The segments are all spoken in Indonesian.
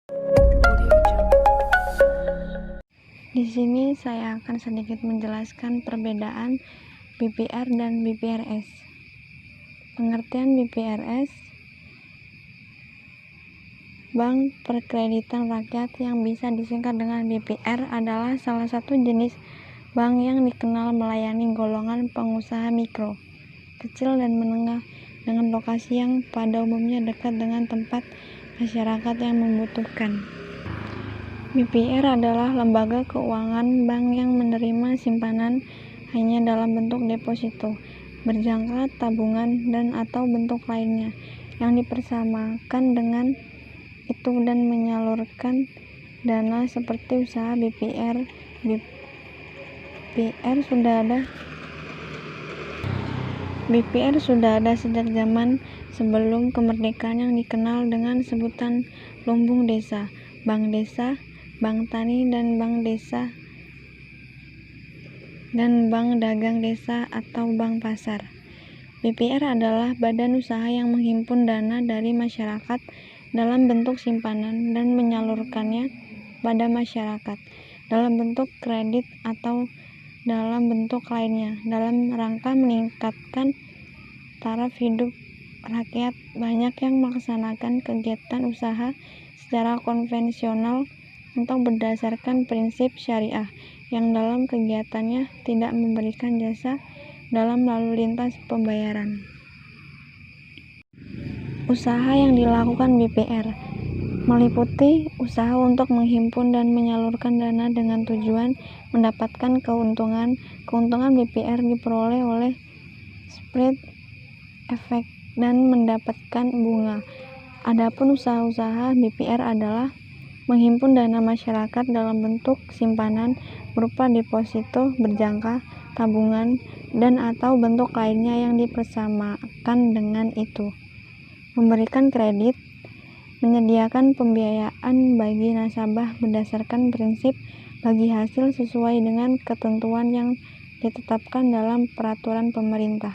Di sini saya akan sedikit menjelaskan perbedaan BPR dan BPRS. Pengertian BPRS, Bank Perkreditan Rakyat, yang bisa disingkat dengan BPR, adalah salah satu jenis bank yang dikenal melayani golongan pengusaha mikro, kecil, dan menengah dengan lokasi yang pada umumnya dekat dengan tempat masyarakat yang membutuhkan. BPR adalah lembaga keuangan bank yang menerima simpanan hanya dalam bentuk deposito, berjangka, tabungan, dan atau bentuk lainnya yang dipersamakan dengan itu dan menyalurkan dana seperti usaha BPR. BPR sudah ada sejak zaman sebelum kemerdekaan yang dikenal dengan sebutan lumbung desa, bank desa, bank tani, dan bank desa, dan bank dagang desa atau bank pasar. BPR adalah badan usaha yang menghimpun dana dari masyarakat dalam bentuk simpanan dan menyalurkannya pada masyarakat dalam bentuk kredit atau dalam bentuk lainnya dalam rangka meningkatkan taraf hidup rakyat. Banyak yang melaksanakan kegiatan usaha secara konvensional atau berdasarkan prinsip syariah yang dalam kegiatannya tidak memberikan jasa dalam lalu lintas pembayaran. Usaha yang dilakukan BPR meliputi usaha untuk menghimpun dan menyalurkan dana dengan tujuan mendapatkan keuntungan. Keuntungan BPR diperoleh oleh spread efek dan mendapatkan bunga. Adapun usaha-usaha BPR adalah menghimpun dana masyarakat dalam bentuk simpanan berupa deposito, berjangka, tabungan, dan atau bentuk lainnya yang dipersamakan dengan itu. Memberikan kredit, menyediakan pembiayaan bagi nasabah berdasarkan prinsip bagi hasil sesuai dengan ketentuan yang ditetapkan dalam peraturan pemerintah.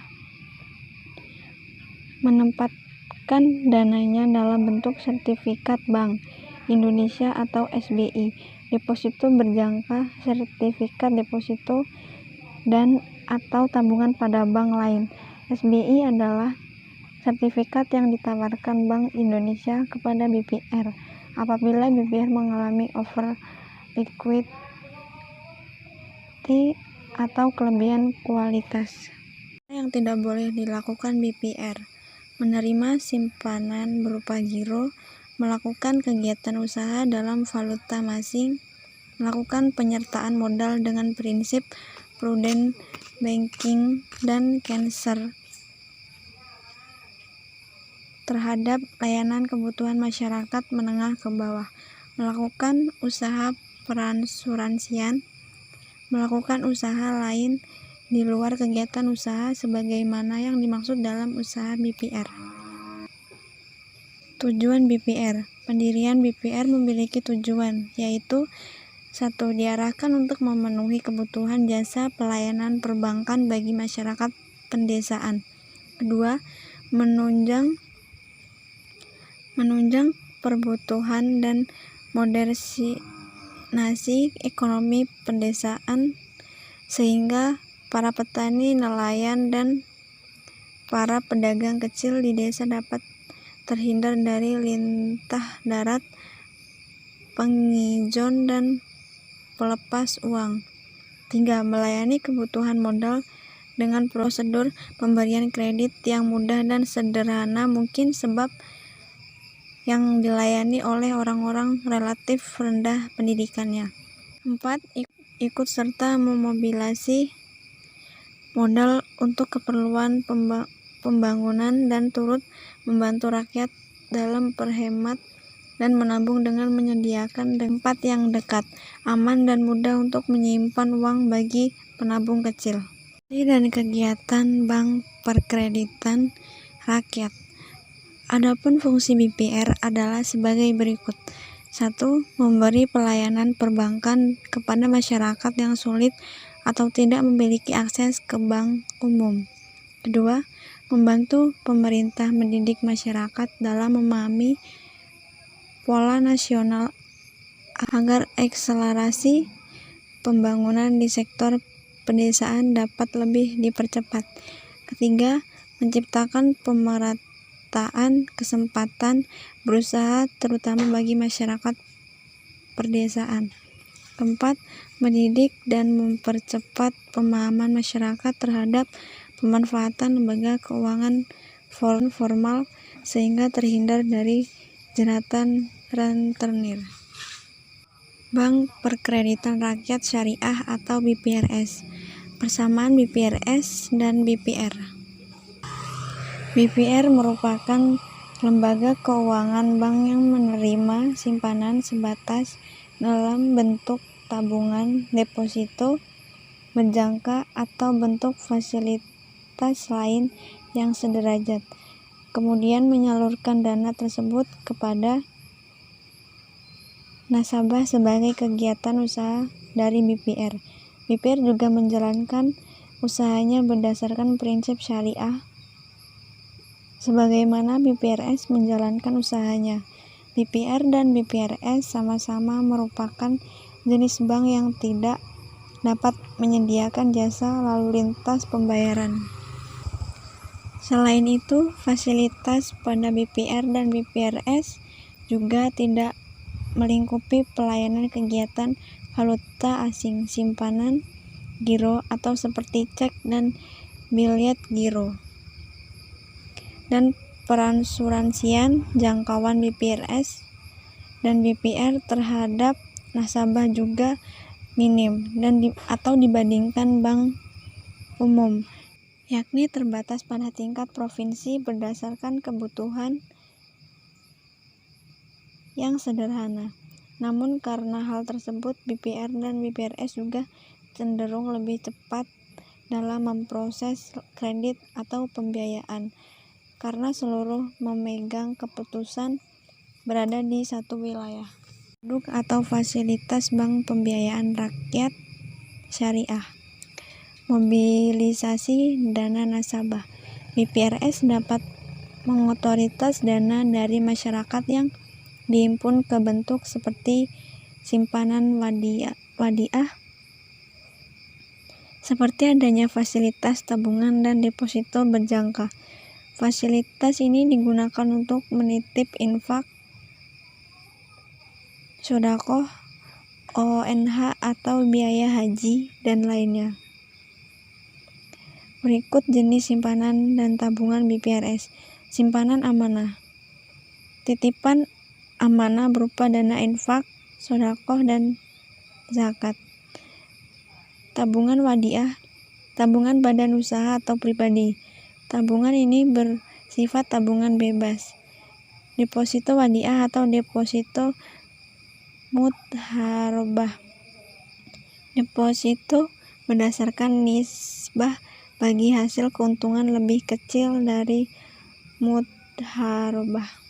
Menempatkan dananya dalam bentuk sertifikat Bank Indonesia atau SBI, deposito berjangka, sertifikat deposito, dan atau tabungan pada bank lain. SBI adalah sertifikat yang ditawarkan Bank Indonesia kepada BPR apabila BPR mengalami over liquidity atau kelebihan kualitas. Yang tidak boleh dilakukan BPR: menerima simpanan berupa giro, melakukan kegiatan usaha dalam valuta asing, melakukan penyertaan modal dengan prinsip prudent banking, dan cancer terhadap layanan kebutuhan masyarakat menengah ke bawah, melakukan usaha perasuransian, melakukan usaha lain di luar kegiatan usaha sebagaimana yang dimaksud dalam usaha BPR. Tujuan BPR. Pendirian BPR memiliki tujuan, yaitu 1. Diarahkan untuk memenuhi kebutuhan jasa pelayanan perbankan bagi masyarakat pedesaan. 2. Menunjang perbutuhan dan modernisasi ekonomi pedesaan sehingga para petani, nelayan, dan para pedagang kecil di desa dapat terhindar dari lintah darat, pengijon, dan pelepas uang. 3. Melayani kebutuhan modal dengan prosedur pemberian kredit yang mudah dan sederhana mungkin sebab yang dilayani oleh orang-orang relatif rendah pendidikannya. 4. Ikut serta memobilisasi modal untuk keperluan pembangunan dan turut membantu rakyat dalam berhemat dan menabung dengan menyediakan tempat yang dekat, aman, dan mudah untuk menyimpan uang bagi penabung kecil. Dan kegiatan Bank Perkreditan Rakyat. Adapun fungsi BPR adalah sebagai berikut. 1. Memberi pelayanan perbankan kepada masyarakat yang sulit atau tidak memiliki akses ke bank umum. 2. Membantu pemerintah mendidik masyarakat dalam memahami pola nasional agar akselerasi pembangunan di sektor pedesaan dapat lebih dipercepat. Ketiga, menciptakan pemerataan kesempatan berusaha terutama bagi masyarakat pedesaan. Keempat, mendidik dan mempercepat pemahaman masyarakat terhadap pemanfaatan lembaga keuangan formal sehingga terhindar dari jeratan rentenir. Bank Perkreditan Rakyat Syariah atau BPRS. Persamaan BPRS dan BPR. BPR merupakan lembaga keuangan bank yang menerima simpanan sebatas dalam bentuk tabungan, deposito, berjangka, atau bentuk fasilitas lain yang sederajat, kemudian menyalurkan dana tersebut kepada nasabah sebagai kegiatan usaha dari BPR. BPR juga menjalankan usahanya berdasarkan prinsip syariah sebagaimana BPRS menjalankan usahanya. BPR dan BPRS sama-sama merupakan jenis bank yang tidak dapat menyediakan jasa lalu lintas pembayaran. Selain itu, fasilitas pada BPR dan BPRS juga tidak melingkupi pelayanan kegiatan valuta asing, simpanan, giro atau seperti cek dan biliet giro, dan peransuransian. Jangkauan BPRS dan BPR terhadap nasabah juga minim dan atau dibandingkan bank umum, yakni terbatas pada tingkat provinsi berdasarkan kebutuhan yang sederhana. Namun karena hal tersebut, BPR dan BPRS juga cenderung lebih cepat dalam memproses kredit atau pembiayaan karena seluruh memegang keputusan berada di satu wilayah. Produk atau fasilitas bank pembiayaan rakyat syariah. Mobilisasi dana nasabah. BPRS dapat mengotoritas dana dari masyarakat yang dihimpun ke bentuk seperti simpanan wadiah, seperti adanya fasilitas tabungan dan deposito berjangka. Fasilitas ini digunakan untuk menitip infak, shodaqoh, ONH atau biaya haji, dan lainnya. Berikut jenis simpanan dan tabungan BPRS. Simpanan amanah. Titipan amanah berupa dana infak, shodaqoh, dan zakat. Tabungan wadiah. Tabungan badan usaha atau pribadi. Tabungan ini bersifat tabungan bebas. Deposito wadiah atau deposito mudharabah. Deposito berdasarkan nisbah bagi hasil keuntungan lebih kecil dari mudharabah.